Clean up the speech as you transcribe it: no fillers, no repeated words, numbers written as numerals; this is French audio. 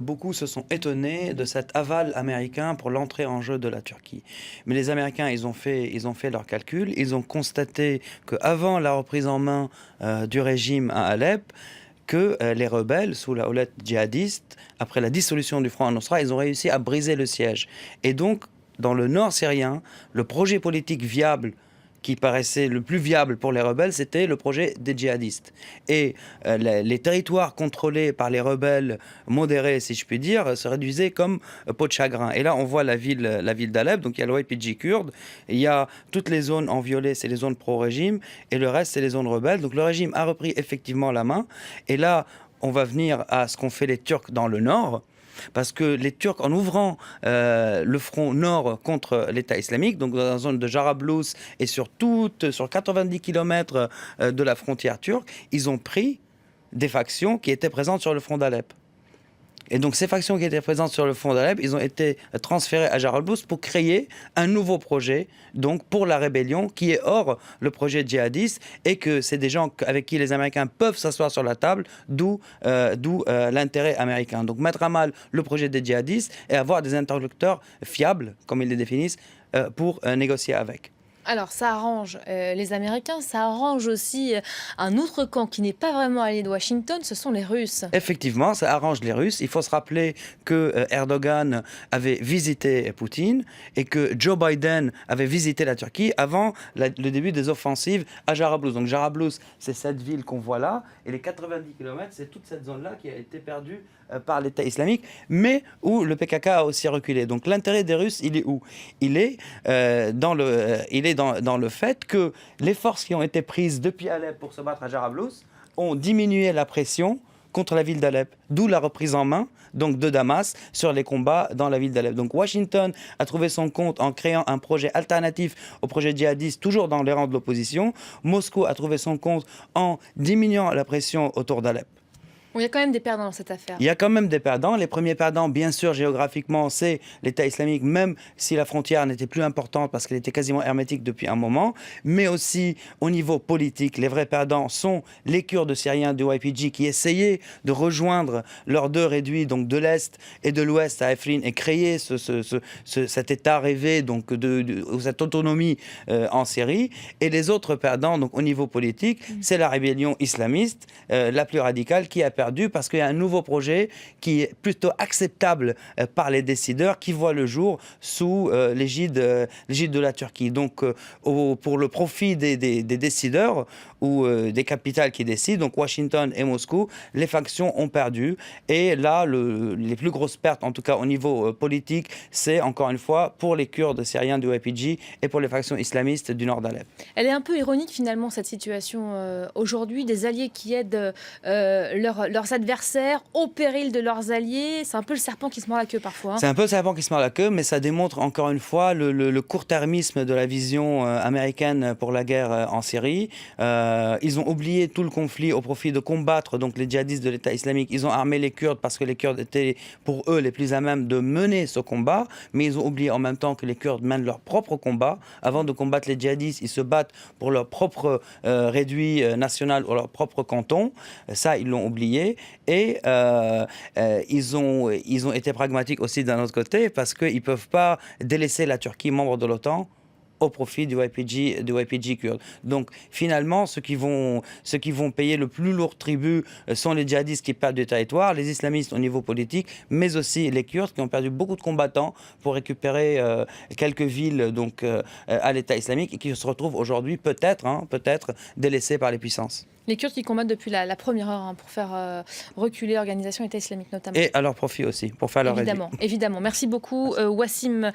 Beaucoup se sont étonnés de cet aval américain pour l'entrée en jeu de la Turquie. Mais les Américains, ils ont fait leurs calculs, ils ont constaté qu'avant la reprise en main du régime à Alep, que les rebelles, sous la houlette djihadiste, après la dissolution du Front al-Nosra, ils ont réussi à briser le siège. Et donc, dans le nord syrien, le projet politique viable qui paraissait le plus viable pour les rebelles, c'était le projet des djihadistes. Et les territoires contrôlés par les rebelles modérés, si je puis dire, se réduisaient comme peau de chagrin. Et là, on voit la ville d'Alep, donc il y a le YPG kurde, il y a toutes les zones en violet, c'est les zones pro-régime, et le reste, c'est les zones rebelles. Donc le régime a repris effectivement la main. Et là, on va venir à ce qu'ont fait les Turcs dans le nord. Parce que les Turcs, en ouvrant le front nord contre l'État islamique, donc dans la zone de Jarablus et sur 90 km de la frontière turque, ils ont pris des factions qui étaient présentes sur le front d'Alep. Et donc ces factions qui étaient présentes sur le front d'Alep, ils ont été transférés à Jarablus pour créer un nouveau projet, donc pour la rébellion, qui est hors le projet djihadiste, et que c'est des gens avec qui les Américains peuvent s'asseoir sur la table, d'où l'intérêt américain. Donc mettre à mal le projet des djihadistes et avoir des interlocuteurs fiables, comme ils les définissent, pour négocier avec. Alors, ça arrange les Américains, ça arrange aussi un autre camp qui n'est pas vraiment allié de Washington, ce sont les Russes. Effectivement, ça arrange les Russes. Il faut se rappeler que Erdogan avait visité Poutine et que Joe Biden avait visité la Turquie avant le début des offensives à Jarablus. Donc Jarablus, c'est cette ville qu'on voit là, et les 90 km, c'est toute cette zone-là qui a été perdue par l'État islamique, mais où le PKK a aussi reculé. Donc l'intérêt des Russes, il est où? Il est dans le fait que les forces qui ont été prises depuis Alep pour se battre à Jarablus ont diminué la pression contre la ville d'Alep, d'où la reprise en main donc de Damas sur les combats dans la ville d'Alep. Donc Washington a trouvé son compte en créant un projet alternatif au projet djihadiste, toujours dans les rangs de l'opposition. Moscou a trouvé son compte en diminuant la pression autour d'Alep. Bon, il y a quand même des perdants dans cette affaire. Il y a quand même des perdants. Les premiers perdants, bien sûr, géographiquement, c'est l'État islamique, même si la frontière n'était plus importante parce qu'elle était quasiment hermétique depuis un moment. Mais aussi, au niveau politique, les vrais perdants sont les Kurdes syriens du YPG qui essayaient de rejoindre leurs deux réduits, donc de l'Est et de l'Ouest à Afrin, et créer cet État rêvé, donc cette autonomie en Syrie. Et les autres perdants, donc au niveau politique, c'est la rébellion islamiste, la plus radicale, qui a perdu parce qu'il y a un nouveau projet qui est plutôt acceptable par les décideurs, qui voit le jour sous l'égide de la Turquie. Donc pour le profit des décideurs ou des capitales qui décident, donc Washington et Moscou, les factions ont perdu. Et là, les plus grosses pertes, en tout cas au niveau politique, c'est encore une fois pour les Kurdes syriens du YPG et pour les factions islamistes du nord d'Alep. Elle est un peu ironique finalement cette situation aujourd'hui, des alliés qui aident leurs adversaires au péril de leurs alliés. C'est un peu le serpent qui se mord la queue parfois. C'est un peu le serpent qui se mord la queue, mais ça démontre encore une fois le court-termisme de la vision américaine pour la guerre en Syrie. Ils ont oublié tout le conflit au profit de combattre donc les djihadistes de l'État islamique. Ils ont armé les Kurdes parce que les Kurdes étaient pour eux les plus à même de mener ce combat, mais ils ont oublié en même temps que les Kurdes mènent leur propre combat. Avant de combattre les djihadistes, ils se battent pour leur propre réduit national ou leur propre canton. Ça, ils l'ont oublié. Et ils ont été pragmatiques aussi d'un autre côté parce qu'ils ne peuvent pas délaisser la Turquie, membre de l'OTAN, au profit du YPG kurde. Donc finalement, ceux qui vont payer le plus lourd tribut sont les djihadistes qui perdent du territoire, les islamistes au niveau politique, mais aussi les Kurdes qui ont perdu beaucoup de combattants pour récupérer quelques villes donc, à l'État islamique et qui se retrouvent aujourd'hui peut-être délaissés par les puissances. Les Kurdes qui combattent depuis la première heure pour faire reculer l'organisation État islamique notamment. Et à leur profit aussi, pour faire leur réduit. Évidemment. Merci beaucoup Wassim